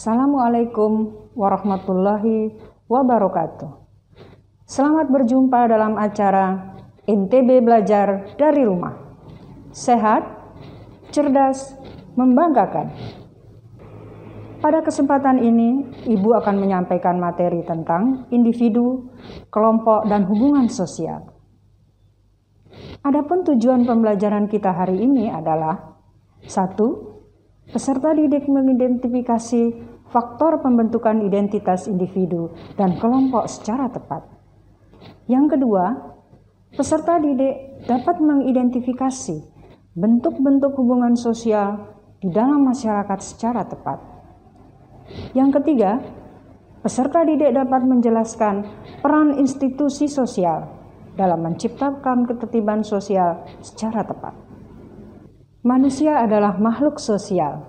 Assalamualaikum warahmatullahi wabarakatuh. Selamat berjumpa dalam acara NTB Belajar dari Rumah. Sehat, cerdas, membanggakan. Pada kesempatan ini, Ibu akan menyampaikan materi tentang individu, kelompok, dan hubungan sosial. Adapun tujuan pembelajaran kita hari ini adalah 1. Peserta didik mengidentifikasi faktor pembentukan identitas individu dan kelompok secara tepat. Yang kedua, peserta didik dapat mengidentifikasi bentuk-bentuk hubungan sosial di dalam masyarakat secara tepat. Yang ketiga, peserta didik dapat menjelaskan peran institusi sosial dalam menciptakan ketertiban sosial secara tepat. Manusia adalah makhluk sosial,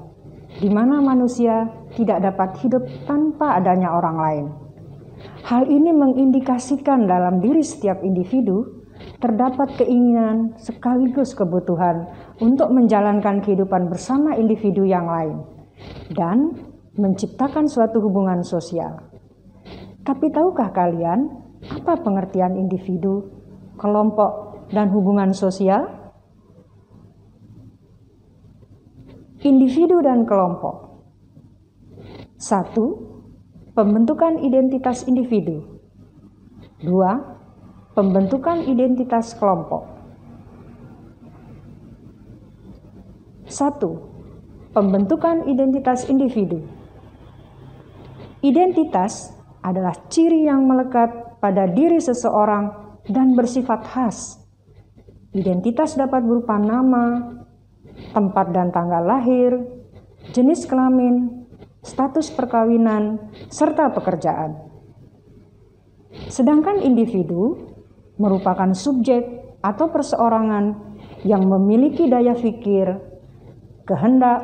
di mana manusia tidak dapat hidup tanpa adanya orang lain. Hal ini mengindikasikan dalam diri setiap individu terdapat keinginan sekaligus kebutuhan untuk menjalankan kehidupan bersama individu yang lain dan menciptakan suatu hubungan sosial. Tapi tahukah kalian apa pengertian individu, kelompok, dan hubungan sosial? Individu dan kelompok. 1. Pembentukan identitas individu. 2. Pembentukan identitas kelompok. 1. Pembentukan identitas individu. Identitas adalah ciri yang melekat pada diri seseorang dan bersifat khas. Identitas dapat berupa nama, tempat dan tanggal lahir, jenis kelamin, status perkawinan, serta pekerjaan. Sedangkan individu merupakan subjek atau perseorangan yang memiliki daya pikir, kehendak,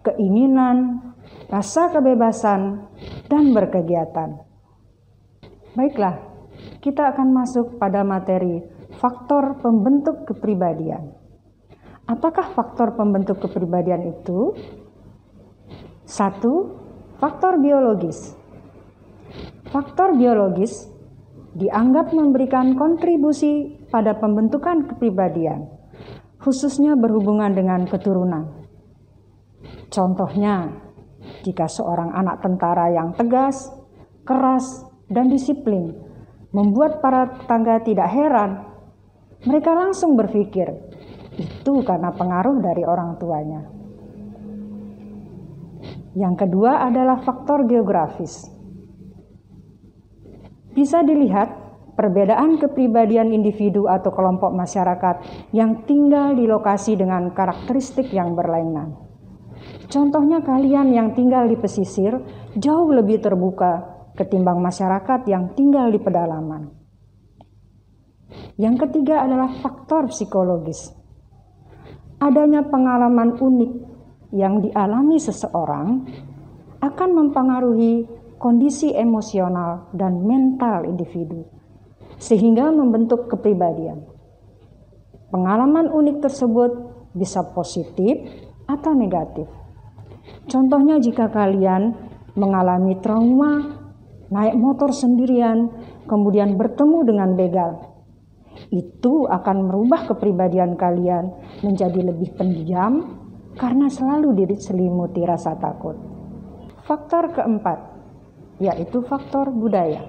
keinginan, rasa kebebasan, dan berkegiatan. Baiklah, kita akan masuk pada materi faktor pembentuk kepribadian. Apakah faktor pembentuk kepribadian itu? 1. Faktor biologis. Faktor biologis dianggap memberikan kontribusi pada pembentukan kepribadian, khususnya berhubungan dengan keturunan. Contohnya, jika seorang anak tentara yang tegas, keras, dan disiplin membuat para tetangga tidak heran, mereka langsung berpikir, itu karena pengaruh dari orang tuanya. Yang kedua adalah faktor geografis. Bisa dilihat perbedaan kepribadian individu atau kelompok masyarakat yang tinggal di lokasi dengan karakteristik yang berlainan. Contohnya kalian yang tinggal di pesisir jauh lebih terbuka ketimbang masyarakat yang tinggal di pedalaman. Yang ketiga adalah faktor psikologis. Adanya pengalaman unik yang dialami seseorang akan mempengaruhi kondisi emosional dan mental individu, sehingga membentuk kepribadian. Pengalaman unik tersebut bisa positif atau negatif. Contohnya jika kalian mengalami trauma, naik motor sendirian, kemudian bertemu dengan begal, itu akan merubah kepribadian kalian menjadi lebih pendiam karena selalu diselimuti rasa takut. Faktor keempat, yaitu faktor budaya.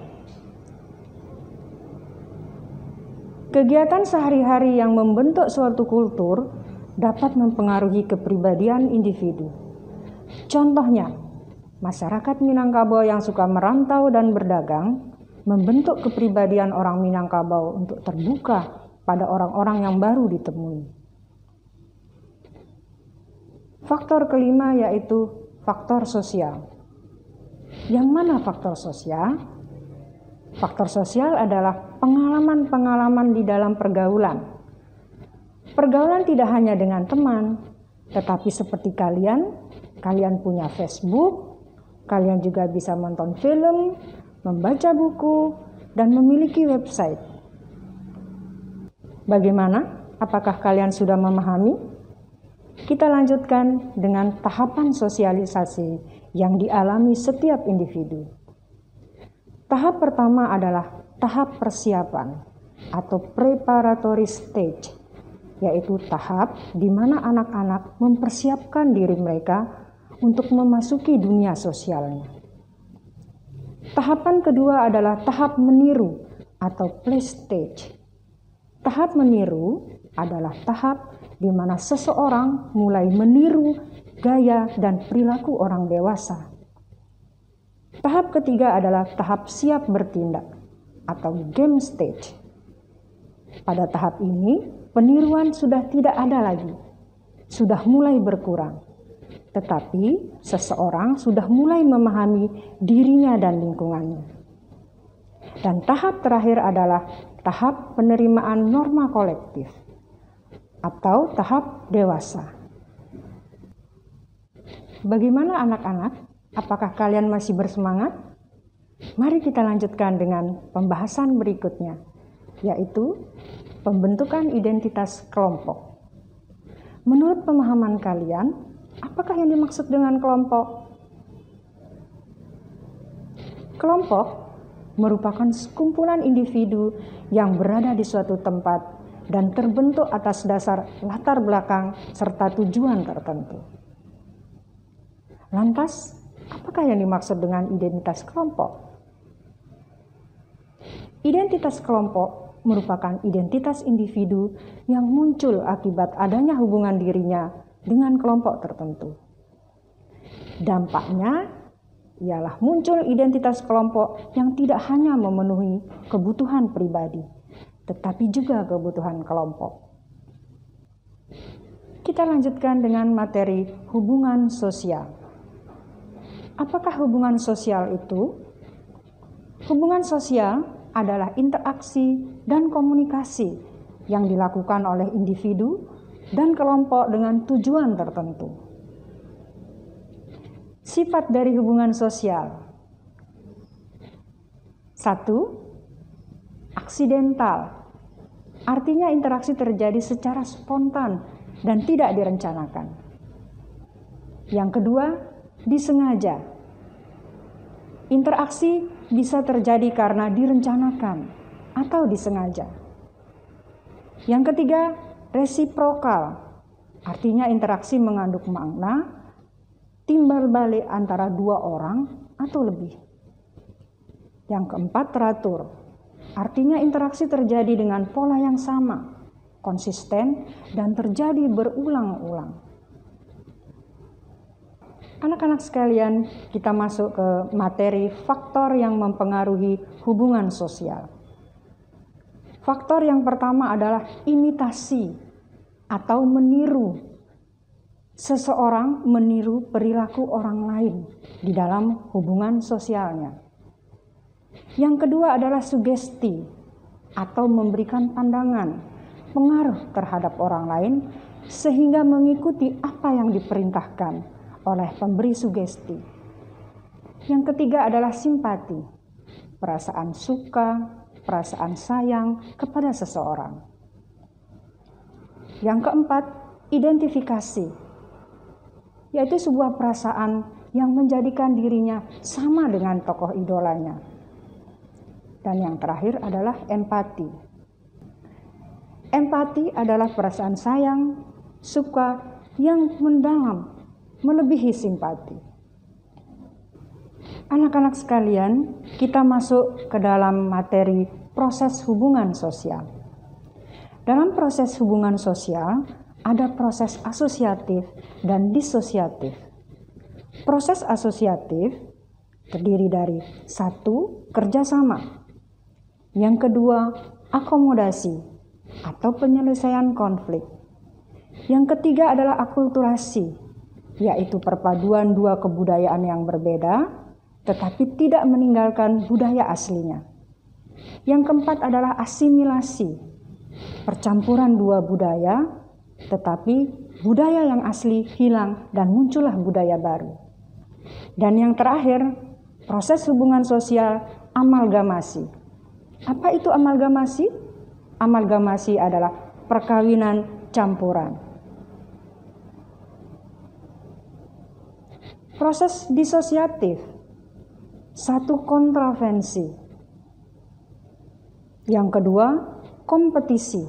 Kegiatan sehari-hari yang membentuk suatu kultur dapat mempengaruhi kepribadian individu. Contohnya, masyarakat Minangkabau yang suka merantau dan berdagang membentuk kepribadian orang Minangkabau untuk terbuka pada orang-orang yang baru ditemui. Faktor kelima yaitu faktor sosial. Yang mana faktor sosial? Faktor sosial adalah pengalaman-pengalaman di dalam pergaulan. Pergaulan tidak hanya dengan teman, tetapi seperti kalian punya Facebook, kalian juga bisa menonton film, membaca buku, dan memiliki website. Bagaimana? Apakah kalian sudah memahami? Kita lanjutkan dengan tahapan sosialisasi yang dialami setiap individu. Tahap pertama adalah tahap persiapan atau preparatory stage, yaitu tahap di mana anak-anak mempersiapkan diri mereka untuk memasuki dunia sosialnya. Tahapan kedua adalah tahap meniru atau play stage. Tahap meniru adalah tahap di mana seseorang mulai meniru gaya dan perilaku orang dewasa. Tahap ketiga adalah tahap siap bertindak atau game stage. Pada tahap ini, peniruan sudah tidak ada lagi, sudah mulai berkurang. Tetapi seseorang sudah mulai memahami dirinya dan lingkungannya. Dan tahap terakhir adalah tahap penerimaan norma kolektif atau tahap dewasa. Bagaimana anak-anak? Apakah kalian masih bersemangat? Mari kita lanjutkan dengan pembahasan berikutnya, yaitu pembentukan identitas kelompok. Menurut pemahaman kalian, apakah yang dimaksud dengan kelompok? Kelompok merupakan sekumpulan individu yang berada di suatu tempat dan terbentuk atas dasar latar belakang serta tujuan tertentu. Lantas, apakah yang dimaksud dengan identitas kelompok? Identitas kelompok merupakan identitas individu yang muncul akibat adanya hubungan dirinya dengan kelompok tertentu. Dampaknya ialah muncul identitas kelompok yang tidak hanya memenuhi kebutuhan pribadi, tetapi juga kebutuhan kelompok. Kita lanjutkan dengan materi hubungan sosial. Apakah hubungan sosial itu? Hubungan sosial adalah interaksi dan komunikasi yang dilakukan oleh individu dan kelompok dengan tujuan tertentu. Sifat dari hubungan sosial. 1. Aksidental. Artinya interaksi terjadi secara spontan dan tidak direncanakan. Yang kedua, disengaja. Interaksi bisa terjadi karena direncanakan atau disengaja. Yang ketiga, resiprokal. Artinya interaksi mengandung makna timbal balik antara dua orang atau lebih. Yang keempat, teratur. Artinya interaksi terjadi dengan pola yang sama, konsisten, dan terjadi berulang-ulang. Anak-anak sekalian, kita masuk ke materi faktor yang mempengaruhi hubungan sosial. Faktor yang pertama adalah imitasi atau meniru. Seseorang meniru perilaku orang lain di dalam hubungan sosialnya. Yang kedua adalah sugesti atau memberikan pandangan, pengaruh terhadap orang lain sehingga mengikuti apa yang diperintahkan oleh pemberi sugesti. Yang ketiga adalah simpati, perasaan suka, perasaan sayang kepada seseorang. Yang keempat, identifikasi, yaitu sebuah perasaan yang menjadikan dirinya sama dengan tokoh idolanya. Dan yang terakhir adalah empati. Empati adalah perasaan sayang, suka yang mendalam, melebihi simpati. Anak-anak sekalian, kita masuk ke dalam materi proses hubungan sosial. Dalam proses hubungan sosial, ada proses asosiatif dan disosiatif. Proses asosiatif terdiri dari 1. Kerjasama. Yang kedua, akomodasi atau penyelesaian konflik. Yang ketiga adalah akulturasi, yaitu perpaduan dua kebudayaan yang berbeda, tetapi tidak meninggalkan budaya aslinya. Yang keempat adalah asimilasi, percampuran dua budaya, tetapi budaya yang asli hilang dan muncullah budaya baru. Dan yang terakhir, proses hubungan sosial amalgamasi. Apa itu amalgamasi? Amalgamasi adalah perkawinan campuran. Proses disosiatif, satu kontravensi. Yang kedua, kompetisi.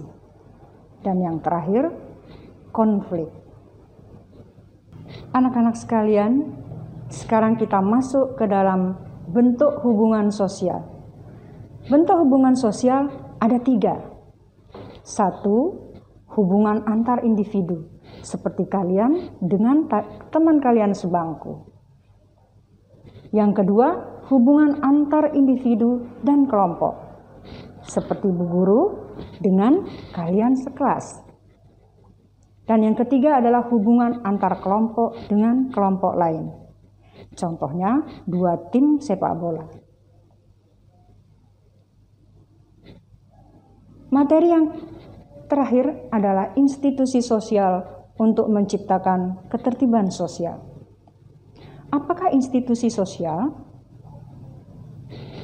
Dan yang terakhir, konflik. Anak-anak sekalian, sekarang kita masuk ke dalam bentuk hubungan sosial. Bentuk hubungan sosial ada 3. 1, hubungan antar individu, seperti kalian dengan teman kalian sebangku. Yang kedua, hubungan antar individu dan kelompok, seperti bu guru dengan kalian sekelas. Dan yang ketiga adalah hubungan antar kelompok dengan kelompok lain. Contohnya 2 tim sepak bola. Materi yang terakhir adalah institusi sosial untuk menciptakan ketertiban sosial. Apakah institusi sosial?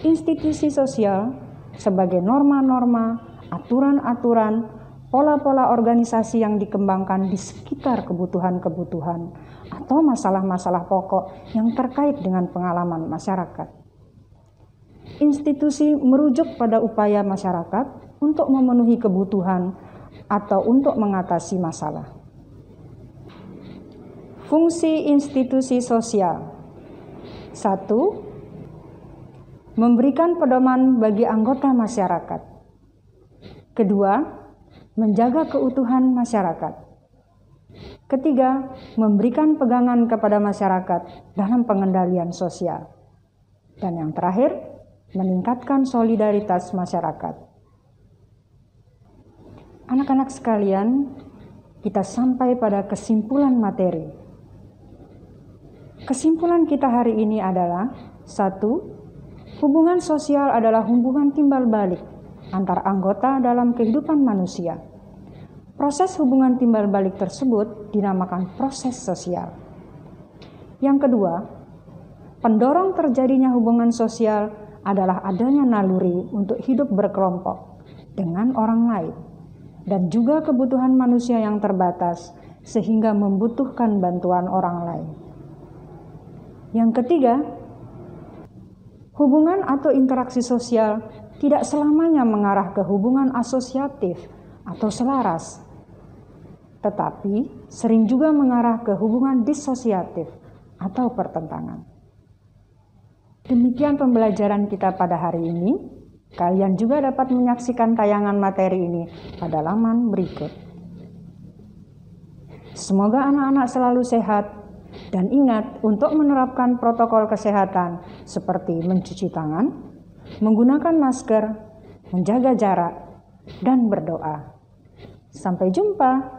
Institusi sosial sebagai norma-norma, aturan-aturan, pola-pola organisasi yang dikembangkan di sekitar kebutuhan-kebutuhan atau masalah-masalah pokok yang terkait dengan pengalaman masyarakat. Institusi merujuk pada upaya masyarakat untuk memenuhi kebutuhan atau untuk mengatasi masalah. Fungsi institusi sosial. 1. Memberikan pedoman bagi anggota masyarakat. Kedua, menjaga keutuhan masyarakat. Ketiga, memberikan pegangan kepada masyarakat dalam pengendalian sosial. Dan yang terakhir, meningkatkan solidaritas masyarakat. Anak-anak sekalian, kita sampai pada kesimpulan materi. Kesimpulan kita hari ini adalah 1. Hubungan sosial adalah hubungan timbal balik antar anggota dalam kehidupan manusia. Proses hubungan timbal balik tersebut dinamakan proses sosial. Yang kedua, pendorong terjadinya hubungan sosial adalah adanya naluri untuk hidup berkelompok dengan orang lain dan juga kebutuhan manusia yang terbatas sehingga membutuhkan bantuan orang lain. Yang ketiga, hubungan atau interaksi sosial tidak selamanya mengarah ke hubungan asosiatif atau selaras, tetapi sering juga mengarah ke hubungan disosiatif atau pertentangan. Demikian pembelajaran kita pada hari ini. Kalian juga dapat menyaksikan tayangan materi ini pada laman berikut. Semoga anak-anak selalu sehat dan ingat untuk menerapkan protokol kesehatan seperti mencuci tangan, menggunakan masker, menjaga jarak, dan berdoa. Sampai jumpa.